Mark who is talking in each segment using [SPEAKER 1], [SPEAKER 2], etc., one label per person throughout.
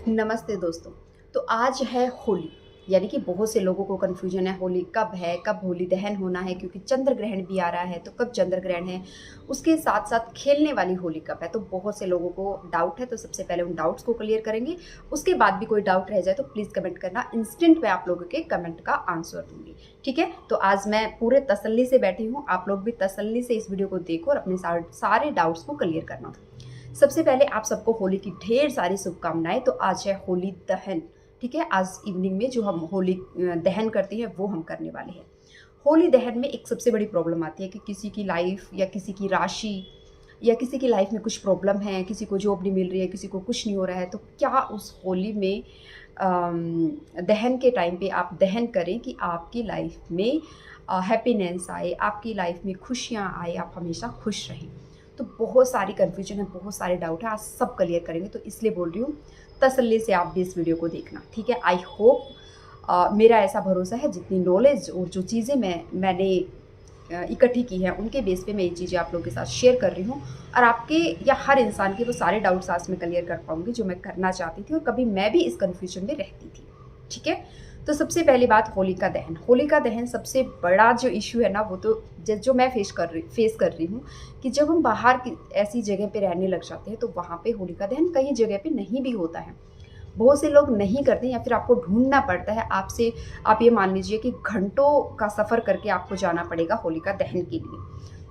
[SPEAKER 1] नमस्ते दोस्तों। तो आज है होली, यानी कि बहुत से लोगों को कन्फ्यूजन है होली कब है, कब होली दहन होना है, क्योंकि चंद्र ग्रहण भी आ रहा है। तो कब चंद्र ग्रहण है, उसके साथ साथ खेलने वाली होली कब है, तो बहुत से लोगों को डाउट है। तो सबसे पहले उन डाउट्स को क्लियर करेंगे। उसके बाद भी कोई डाउट रह जाए तो प्लीज़ कमेंट करना, इंस्टेंट मैं आप लोगों के कमेंट का आंसर दूंगी। ठीक है, तो आज मैं पूरे तसल्ली से बैठी हूँ, आप लोग भी तसल्ली से इस वीडियो को देखो और अपने सारे डाउट्स को क्लियर करना। सबसे पहले आप सबको होली की ढेर सारी शुभकामनाएं। तो आज है होली दहन। ठीक है, आज इवनिंग में जो हम होली दहन करते हैं वो हम करने वाले हैं। होली दहन में एक सबसे बड़ी प्रॉब्लम आती है कि किसी की लाइफ या किसी की राशि या किसी की लाइफ में कुछ प्रॉब्लम है, किसी को जॉब नहीं मिल रही है, किसी को कुछ नहीं हो रहा है। तो क्या उस होली में दहन के टाइम पे आप दहन करें कि आपकी लाइफ में हैप्पीनेस आए, आपकी लाइफ में खुशियाँ आए, आप हमेशा खुश रहें। तो बहुत सारी कन्फ्यूजन है, बहुत सारे डाउट है, आज सब क्लियर करेंगे। तो इसलिए बोल रही हूँ, तसल्ली से आप भी इस वीडियो को देखना। ठीक है, आई होप, मेरा ऐसा भरोसा है जितनी नॉलेज और जो चीज़ें मैंने इकट्ठी की है उनके बेस पे मैं ये चीज़ें आप लोगों के साथ शेयर कर रही हूँ। और आपके या हर इंसान के वो सारे डाउट्स आज मैं क्लियर कर पाऊँगी जो मैं करना चाहती थी, और कभी मैं भी इस कन्फ्यूजन में रहती थी। ठीक है, तो सबसे पहली बात होलिका दहन। होलिका दहन सबसे बड़ा जो इशू है ना, वो तो जो मैं फेस कर रही हूँ कि जब हम बाहर की ऐसी जगह पे रहने लग जाते हैं तो वहाँ पे होलिका दहन कई जगह पे नहीं भी होता है। बहुत से लोग नहीं करते या फिर आपको ढूंढना पड़ता है। आप ये मान लीजिए कि घंटों का सफ़र करके आपको जाना पड़ेगा होलिका दहन के लिए,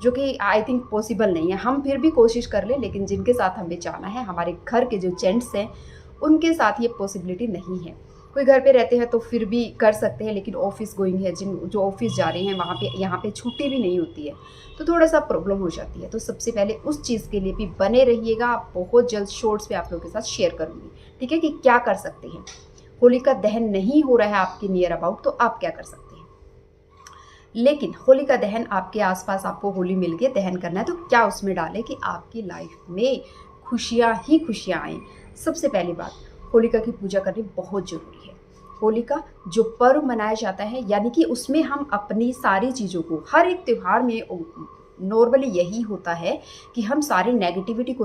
[SPEAKER 1] जो कि आई थिंक पॉसिबल नहीं है। हम फिर भी कोशिश कर लें, लेकिन जिनके साथ हमें जाना है, हमारे घर के जो जेंट्स हैं, उनके साथ ये पॉसिबिलिटी नहीं है। कोई घर पे रहते हैं तो फिर भी कर सकते हैं, लेकिन ऑफिस गोइंग है, जो ऑफिस जा रहे हैं वहाँ पे यहाँ पे छुट्टी भी नहीं होती है, तो थोड़ा सा प्रॉब्लम हो जाती है। तो सबसे पहले उस चीज़ के लिए भी बने रहिएगा। आप बहुत जल्द शॉर्ट्स पे आप लोगों के साथ शेयर करूँगी। ठीक है, कि क्या कर सकते हैं। होलिका दहन नहीं हो रहा है आपके नियर अबाउट, तो आप क्या कर सकते हैं। लेकिन होलिका दहन आपके आसपास आपको होली मिल के दहन करना है, तो क्या उसमें डालें कि आपकी लाइफ में खुशियाँ ही खुशियाँ आएँ। सबसे पहली बात, होलिका की पूजा करनी बहुत ज़रूरी है। होलिका जो पर्व मनाया जाता है, यानी कि उसमें हम अपनी सारी चीज़ों को, हर एक त्यौहार में नॉर्मली यही होता है कि हम सारी नेगेटिविटी को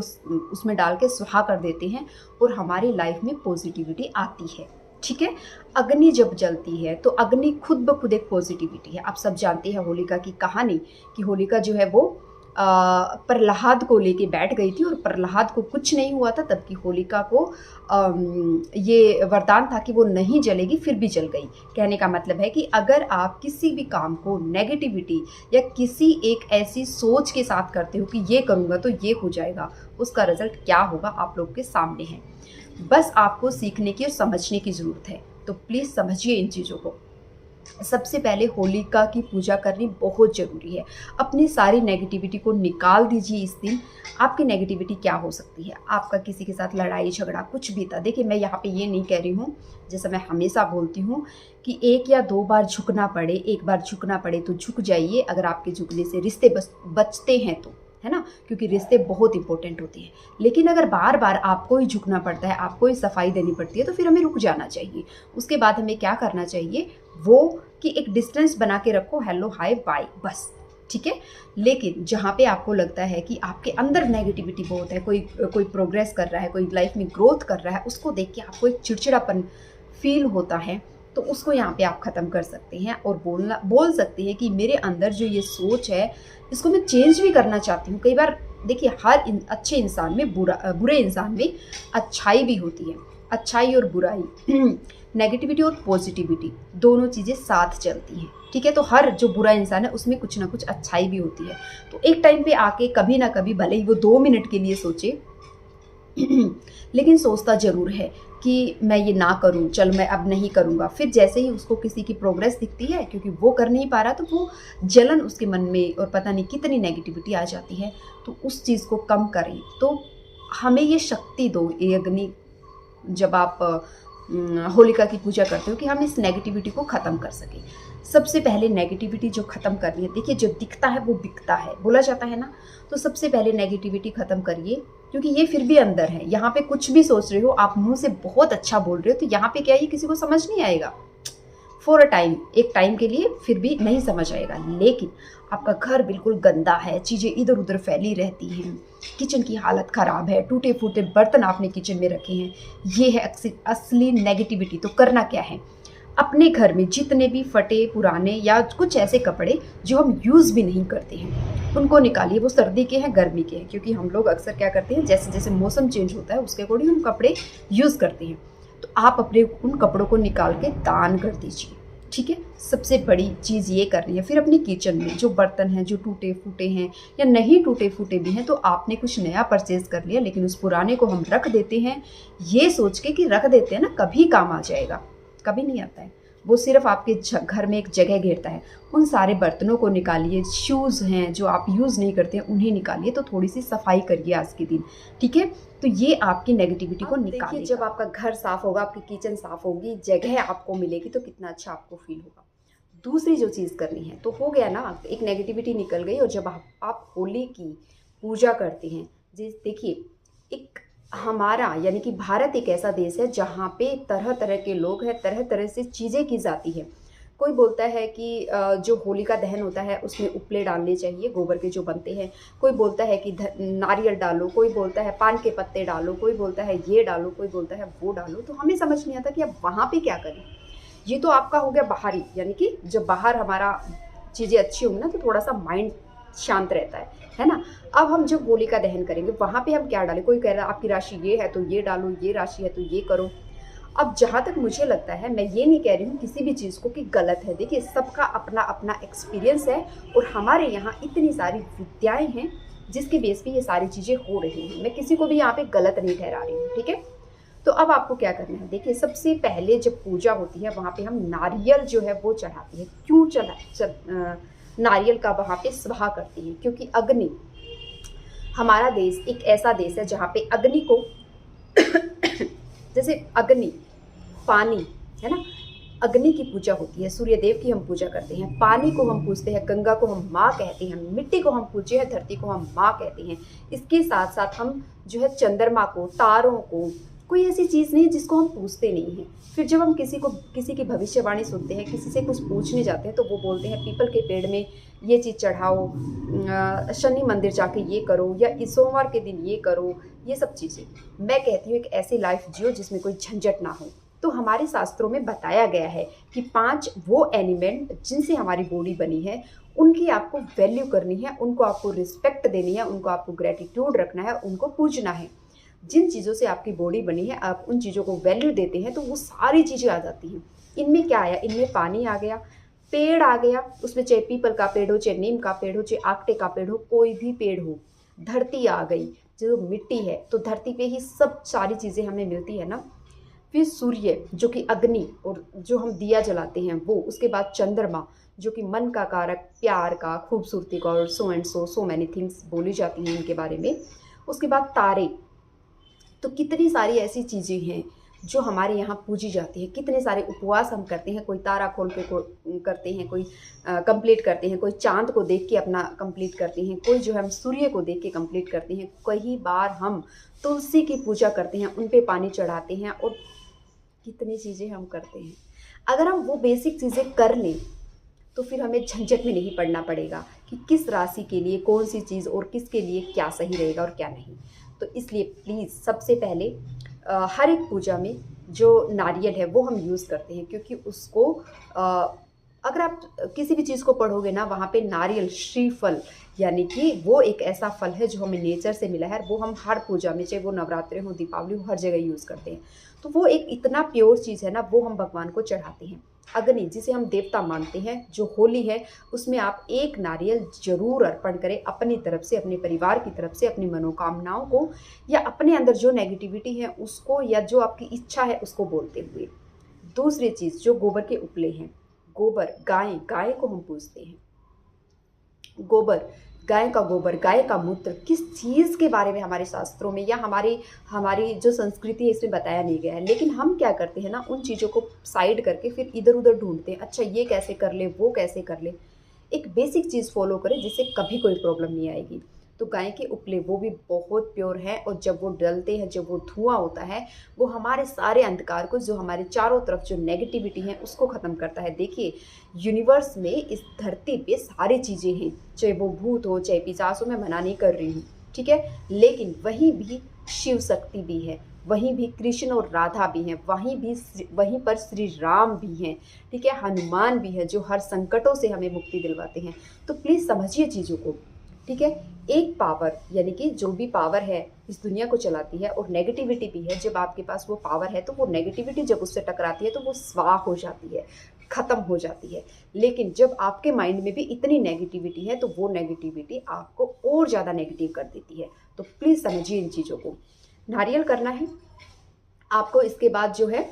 [SPEAKER 1] उसमें डाल के सुहा कर देते हैं और हमारी लाइफ में पॉजिटिविटी आती है। ठीक है, अग्नि जब जलती है तो अग्नि खुद ब खुद एक पॉजिटिविटी है। आप सब जानते हैं होलिका की कहानी, कि होलिका जो है वो प्रहलाद को लेके बैठ गई थी और प्रहलाद को कुछ नहीं हुआ था, तब की होलिका को ये वरदान था कि वो नहीं जलेगी, फिर भी जल गई। कहने का मतलब है कि अगर आप किसी भी काम को नेगेटिविटी या किसी एक ऐसी सोच के साथ करते हो कि ये करूँगा तो ये हो जाएगा, उसका रिजल्ट क्या होगा आप लोग के सामने है। बस आपको सीखने की और समझने की ज़रूरत है। तो प्लीज़ समझिए इन चीज़ों को। सबसे पहले होलिका की पूजा करनी बहुत ज़रूरी है। अपनी सारी नेगेटिविटी को निकाल दीजिए इस दिन। आपकी नेगेटिविटी क्या हो सकती है, आपका किसी के साथ लड़ाई झगड़ा कुछ भी था। देखिए, मैं यहाँ पे ये नहीं कह रही हूँ, जैसा मैं हमेशा बोलती हूँ कि 1 या 2 बार झुकना पड़े, 1 बार झुकना पड़े तो झुक जाइए, अगर आपके झुकने से रिश्ते बचते हैं तो, है ना, क्योंकि रिश्ते बहुत इंपॉर्टेंट होते हैं। लेकिन अगर बार बार आपको ही झुकना पड़ता है, आपको ही सफाई देनी पड़ती है, तो फिर हमें रुक जाना चाहिए। उसके बाद हमें क्या करना चाहिए, वो कि एक डिस्टेंस बना के रखो, हेलो हाय बाय, बस। ठीक है, लेकिन जहाँ पे आपको लगता है कि आपके अंदर नेगेटिविटी बहुत है, कोई प्रोग्रेस कर रहा है, कोई लाइफ में ग्रोथ कर रहा है, उसको देख के आपको एक चिड़चिड़ापन फील होता है, तो उसको यहाँ पे आप ख़त्म कर सकते हैं और बोल सकते हैं कि मेरे अंदर जो ये सोच है, इसको मैं चेंज भी करना चाहती हूँ। कई बार देखिए, अच्छे इंसान में बुरे इंसान में अच्छाई भी होती है। अच्छाई और बुराई नेगेटिविटी और पॉजिटिविटी दोनों चीज़ें साथ चलती हैं। ठीक है, तो हर जो बुरा इंसान है उसमें कुछ ना कुछ अच्छाई भी होती है। तो एक टाइम पे आके कभी ना कभी, भले ही वो 2 मिनट के लिए सोचे लेकिन सोचता ज़रूर है कि मैं ये ना करूं, चल मैं अब नहीं करूंगा। फिर जैसे ही उसको किसी की प्रोग्रेस दिखती है, क्योंकि वो कर नहीं पा रहा, तो वो जलन उसके मन में और पता नहीं कितनी नेगेटिविटी आ जाती है। तो उस चीज़ को कम करें। तो हमें ये शक्ति दो, ये अग्नि, जब आप होलिका की पूजा करते हो, कि हम इस नेगेटिविटी को ख़त्म कर सकें। सबसे पहले नेगेटिविटी जो ख़त्म करनी है, देखिए जो दिखता है वो बिकता है, बोला जाता है ना। तो सबसे पहले नेगेटिविटी ख़त्म करिए, क्योंकि ये फिर भी अंदर है। यहाँ पे कुछ भी सोच रहे हो, आप मुंह से बहुत अच्छा बोल रहे हो, तो यहाँ पे क्या है, ये किसी को समझ नहीं आएगा। फॉर अ टाइम, एक टाइम के लिए फिर भी नहीं समझ आएगा। लेकिन आपका घर बिल्कुल गंदा है, चीज़ें इधर उधर फैली रहती हैं, किचन की हालत ख़राब है, टूटे फूटे बर्तन आपने किचन में रखे हैं, ये है असली नेगेटिविटी। तो करना क्या है, अपने घर में जितने भी फटे पुराने या कुछ ऐसे कपड़े जो हम यूज़ भी नहीं करते हैं उनको निकालिए। वो सर्दी के हैं, गर्मी के हैं, क्योंकि हम लोग अक्सर क्या करते हैं, जैसे जैसे मौसम चेंज होता है उसके अकॉर्डिंग हम कपड़े यूज़ करते हैं। तो आप अपने उन कपड़ों को निकाल के दान कर दीजिए, ठीक है। सबसे बड़ी चीज़ ये करनी है। फिर अपने किचन में जो बर्तन हैं जो टूटे फूटे हैं या नहीं टूटे फूटे भी हैं, तो आपने कुछ नया परचेज़ कर लिया लेकिन उस पुराने को हम रख देते हैं ये सोच के कि रख देते हैं ना कभी काम आ जाएगा, कभी नहीं आता है। वो सिर्फ आपके घर में एक जगह घेरता है। उन सारे बर्तनों को निकालिए, शूज़ हैं जो आप यूज़ नहीं करते हैं उन्हें निकालिए। तो थोड़ी सी सफाई करिए आज के दिन, ठीक है। तो ये आपकी नेगेटिविटी को निकालिए। जब आपका घर साफ होगा, आपकी किचन साफ होगी, जगह आपको मिलेगी, तो कितना अच्छा आपको फील होगा। दूसरी जो चीज़ करनी है, तो हो गया ना, एक नेगेटिविटी निकल गई। और जब आप होली की पूजा करते हैं, जी देखिए, एक हमारा यानी कि भारत एक ऐसा देश है जहाँ पे तरह तरह के लोग हैं, तरह तरह से चीज़ें की जाती है। कोई बोलता है कि जो होलिका दहन होता है उसमें उपले डालने चाहिए, गोबर के जो बनते हैं। कोई बोलता है कि नारियल डालो, कोई बोलता है पान के पत्ते डालो, कोई बोलता है ये डालो, कोई बोलता है वो डालो। तो हमें समझ नहीं आता कि अब वहाँ पे क्या करें। ये तो आपका हो गया बाहरी, यानी कि जब बाहर हमारा चीज़ें अच्छी होंगी ना तो थोड़ा सा माइंड शांत रहता है ना। अब हम जब होलिका दहन करेंगे वहाँ पे हम क्या डालें, कोई कह रहा है आपकी राशि ये है तो ये डालो, ये राशि है तो ये करो। अब जहाँ तक मुझे लगता है, मैं ये नहीं कह रही हूँ किसी भी चीज़ को कि गलत है। देखिए, सबका अपना अपना एक्सपीरियंस है और हमारे यहाँ इतनी सारी विद्याएं हैं जिसके बेस पे ये सारी चीज़ें हो रही हैं। मैं किसी को भी यहाँ पे गलत नहीं ठहरा रही हूँ, ठीक है। तो अब आपको क्या करना है, देखिए, सबसे पहले जब पूजा होती है वहाँ पे हम नारियल जो है वो चढ़ाते हैं। क्यों नारियल का वहाँ पे स्वाहा करते हैं, क्योंकि अग्नि, हमारा देश एक ऐसा देश है जहाँ पे अग्नि को जैसे अग्नि, पानी है ना, अग्नि की पूजा होती है, सूर्य देव की हम पूजा करते हैं, पानी को हम पूजते हैं, गंगा को हम माँ कहते हैं, मिट्टी को हम पूजते हैं, धरती को हम माँ कहते हैं। इसके साथ साथ हम जो है चंद्रमा को, तारों को, कोई ऐसी चीज़ नहीं जिसको हम पूछते नहीं हैं। फिर जब हम किसी की भविष्यवाणी सुनते हैं, किसी से कुछ पूछने जाते हैं, तो वो बोलते हैं पीपल के पेड़ में ये चीज़ चढ़ाओ, शनि मंदिर जाके ये करो, या इस सोमवार के दिन ये करो, ये सब चीज़ें। मैं कहती हूँ एक ऐसी लाइफ जियो जिसमें कोई झंझट ना हो। तो हमारे शास्त्रों में बताया गया है कि 5 वो एलिमेंट जिनसे हमारी बॉडी बनी है उनकी आपको वैल्यू करनी है, उनको आपको रिस्पेक्ट देनी है, उनको आपको ग्रेटिट्यूड रखना है, उनको पूजना है। जिन चीज़ों से आपकी बॉडी बनी है, आप उन चीज़ों को वैल्यू देते हैं तो वो सारी चीज़ें आ जाती हैं। इनमें क्या आया, इनमें पानी आ गया, पेड़ आ गया, उसमें चाहे पीपल का पेड़ हो, चाहे नीम का पेड़ हो, चाहे आकटे का पेड़ हो, कोई भी पेड़ हो। धरती आ गई, जो मिट्टी है, तो धरती पे ही सब सारी चीज़ें हमें मिलती है ना। फिर सूर्य जो कि अग्नि, और जो हम दिया जलाते हैं वो, उसके बाद चंद्रमा जो कि मन का कारक, प्यार का, खूबसूरती का, और so and so many things बोली जाती हैं इनके बारे में। उसके बाद तारे। तो कितनी सारी ऐसी चीज़ें हैं जो हमारे यहाँ पूजी जाती है। कितने सारे उपवास हम करते हैं, कोई तारा खोल के करते हैं, कोई कंप्लीट करते हैं, कोई चांद को देख के अपना कंप्लीट करते हैं, कोई जो है हम सूर्य को देख के कंप्लीट करते हैं, कई बार हम तुलसी की पूजा करते हैं, उन पे पानी चढ़ाते हैं, और कितनी चीज़ें हम करते हैं। अगर हम वो बेसिक चीज़ें कर लें तो फिर हमें झंझट में नहीं पड़ना पड़ेगा कि किस राशि के लिए कौन सी चीज़ और किसके लिए क्या सही रहेगा और क्या नहीं। तो इसलिए प्लीज़ सबसे पहले हर एक पूजा में जो नारियल है वो हम यूज़ करते हैं, क्योंकि उसको अगर आप किसी भी चीज़ को पढ़ोगे ना, वहाँ पे नारियल, श्रीफल, यानी कि वो एक ऐसा फल है जो हमें नेचर से मिला है, वो हम हर पूजा में, चाहे वो नवरात्रि हो, दीपावली हो, हर जगह यूज़ करते हैं। तो वो एक इतना प्योर चीज़ है ना, वो हम भगवान को चढ़ाते हैं। अग्नि, जिसे हम देवता मानते हैं, जो होली है उसमें आप एक नारियल जरूर अर्पण करें अपनी तरफ से, अपने परिवार की तरफ से, अपनी मनोकामनाओं को, या अपने अंदर जो नेगेटिविटी है उसको, या जो आपकी इच्छा है उसको बोलते हुए। दूसरी चीज़, जो गोबर के उपले हैं, गोबर, गाय को हम पूजते हैं। गोबर, गाय का गोबर, गाय का मूत्र, किस चीज़ के बारे में हमारे शास्त्रों में या हमारी जो संस्कृति है इसमें बताया नहीं गया है। लेकिन हम क्या करते हैं ना, उन चीज़ों को साइड करके फिर इधर उधर ढूंढते हैं, अच्छा ये कैसे कर ले, वो कैसे कर ले। एक बेसिक चीज़ फॉलो करें जिससे कभी कोई प्रॉब्लम नहीं आएगी। तो गाय के उपले वो भी बहुत प्योर है, और जब वो डलते हैं, जब वो धुआं होता है, वो हमारे सारे अंधकार को, जो हमारे चारों तरफ जो नेगेटिविटी है उसको ख़त्म करता है। देखिए, यूनिवर्स में, इस धरती पे सारी चीज़ें हैं, चाहे वो भूत हो, चाहे पिशाच हो, मैं मना नहीं कर रही हूँ, ठीक है, लेकिन वहीं भी शिव शक्ति भी है, वहीं भी कृष्ण और राधा भी हैं, वहीं पर श्री राम भी हैं, ठीक है, हनुमान भी है, जो हर संकटों से हमें मुक्ति दिलवाते हैं। तो प्लीज़ समझिए चीज़ों को, ठीक है। एक पावर, यानी कि जो भी पावर है इस दुनिया को चलाती है, और नेगेटिविटी भी है, जब आपके पास वो पावर है तो वो नेगेटिविटी जब उससे टकराती है तो वो स्वाह हो जाती है, ख़त्म हो जाती है। लेकिन जब आपके माइंड में भी इतनी नेगेटिविटी है तो वो नेगेटिविटी आपको और ज़्यादा नेगेटिव कर देती है। तो प्लीज़ समझिए इन चीज़ों को। नारियल करना है आपको, इसके बाद जो है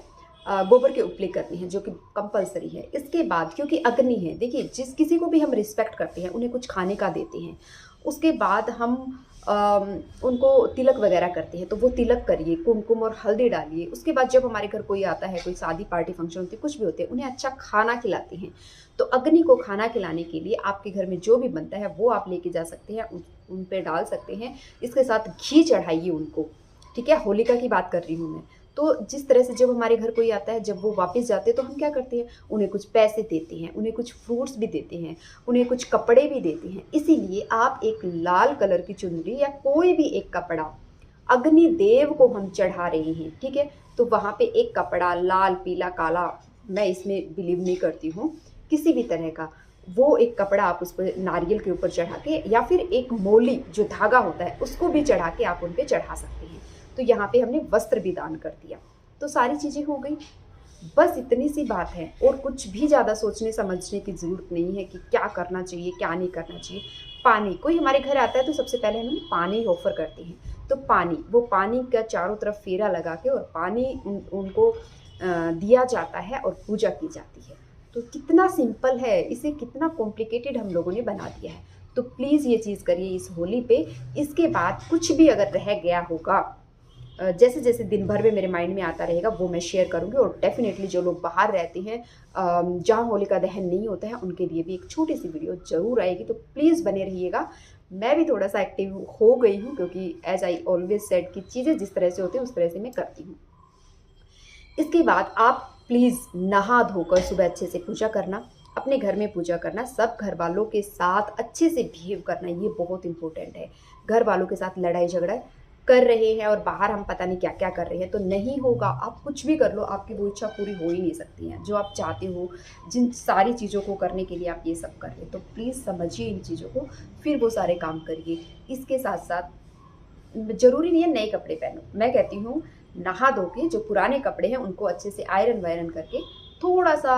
[SPEAKER 1] गोबर के उपले करनी है, जो कि कंपलसरी है। इसके बाद, क्योंकि अग्नि है, देखिए जिस किसी को भी हम रिस्पेक्ट करते हैं, उन्हें कुछ खाने का देते हैं, उसके बाद हम उनको तिलक वगैरह करते हैं, तो वो तिलक करिए, कुमकुम और हल्दी डालिए। उसके बाद जब हमारे घर कोई आता है, कोई शादी पार्टी फंक्शन होती है, कुछ भी होते हैं, उन्हें अच्छा खाना खिलाते हैं। तो अग्नि को खाना खिलाने के लिए आपके घर में जो भी बनता है वो आप लेके जा सकते हैं, उन पे डाल सकते हैं। इसके साथ घी चढ़ाइए उनको, ठीक है, होलिका की बात कर रही हूँ मैं। तो जिस तरह से जब हमारे घर कोई आता है, जब वो वापस जाते हैं, तो हम क्या करते हैं, उन्हें कुछ पैसे देते हैं, उन्हें कुछ फ्रूट्स भी देते हैं, उन्हें कुछ कपड़े भी देते हैं। इसीलिए आप एक लाल कलर की चुनरी या कोई भी एक कपड़ा, अग्नि देव को हम चढ़ा रहे हैं, ठीक है, तो वहाँ पे एक कपड़ा लाल, पीला, काला, मैं इसमें बिलीव नहीं करती हूँ, किसी भी तरह का, वो एक कपड़ा आप उस पर नारियल के ऊपर चढ़ा के, या फिर एक मोली जो धागा होता है उसको भी चढ़ा के आप उन पे चढ़ा सकते हैं। तो यहाँ पे हमने वस्त्र भी दान कर दिया। तो सारी चीज़ें हो गई, बस इतनी सी बात है, और कुछ भी ज़्यादा सोचने समझने की ज़रूरत नहीं है कि क्या करना चाहिए, क्या नहीं करना चाहिए। पानी, कोई हमारे घर आता है तो सबसे पहले हम पानी ऑफर करते हैं, तो पानी, वो पानी का चारों तरफ फेरा लगा के, और पानी उनको दिया जाता है और पूजा की जाती है। तो कितना सिंपल है, इसे कितना कॉम्प्लिकेटेड हम लोगों ने बना दिया है। तो प्लीज़ ये चीज़ करिए इस होली पे। इसके बाद कुछ भी अगर रह गया होगा, जैसे जैसे दिन भर में मेरे माइंड में आता रहेगा, वो मैं शेयर करूँगी। और डेफिनेटली जो लोग बाहर रहते हैं, जहाँ होलिका दहन नहीं होता है, उनके लिए भी एक छोटी सी वीडियो ज़रूर आएगी, तो प्लीज़ बने रहिएगा। मैं भी थोड़ा सा एक्टिव हो गई हूँ, क्योंकि एज आई ऑलवेज सेड कि चीज़ें जिस तरह से होती हैं उस तरह से मैं करती हूँ। इसके बाद आप प्लीज़ नहा धोकर सुबह अच्छे से पूजा करना, अपने घर में पूजा करना, सब घर वालों के साथ अच्छे से बिहेव करना, ये बहुत इंपॉर्टेंट है। घर वालों के साथ लड़ाई झगड़ा कर रहे हैं और बाहर हम पता नहीं क्या क्या कर रहे हैं, तो नहीं होगा। आप कुछ भी कर लो, आपकी वो इच्छा पूरी हो ही नहीं सकती है, जो आप चाहते हो, जिन सारी चीज़ों को करने के लिए आप ये सब कर रहे हो। तो प्लीज़ समझिए इन चीज़ों को, फिर वो सारे काम करिए। इसके साथ साथ ज़रूरी नहीं है नए कपड़े पहनो, मैं कहती हूँ नहा धो के जो पुराने कपड़े हैं उनको अच्छे से आयरन वायरन करके थोड़ा सा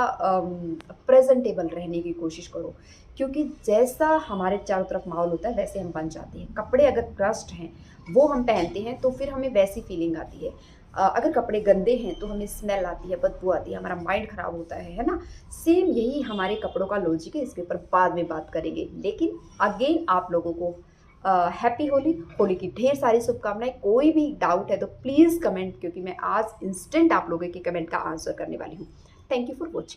[SPEAKER 1] प्रेजेंटेबल रहने की कोशिश करो, क्योंकि जैसा हमारे चारों तरफ माहौल होता है वैसे हम बन जाते हैं। कपड़े अगर क्रस्ट हैं वो हम पहनते हैं तो फिर हमें वैसी फीलिंग आती है। अगर कपड़े गंदे हैं तो हमें स्मेल आती है, बदबू आती है, हमारा माइंड ख़राब होता है ना। सेम यही हमारे कपड़ों का लॉजिक है, इसके ऊपर बाद में बात करेंगे। लेकिन अगेन आप लोगों को हैप्पी होली, होली की ढेर सारी शुभकामनाएं। कोई भी डाउट है तो प्लीज़ कमेंट, क्योंकि मैं आज इंस्टेंट आप लोगों के कमेंट का आंसर करने वाली हूँ। Thank you for watching.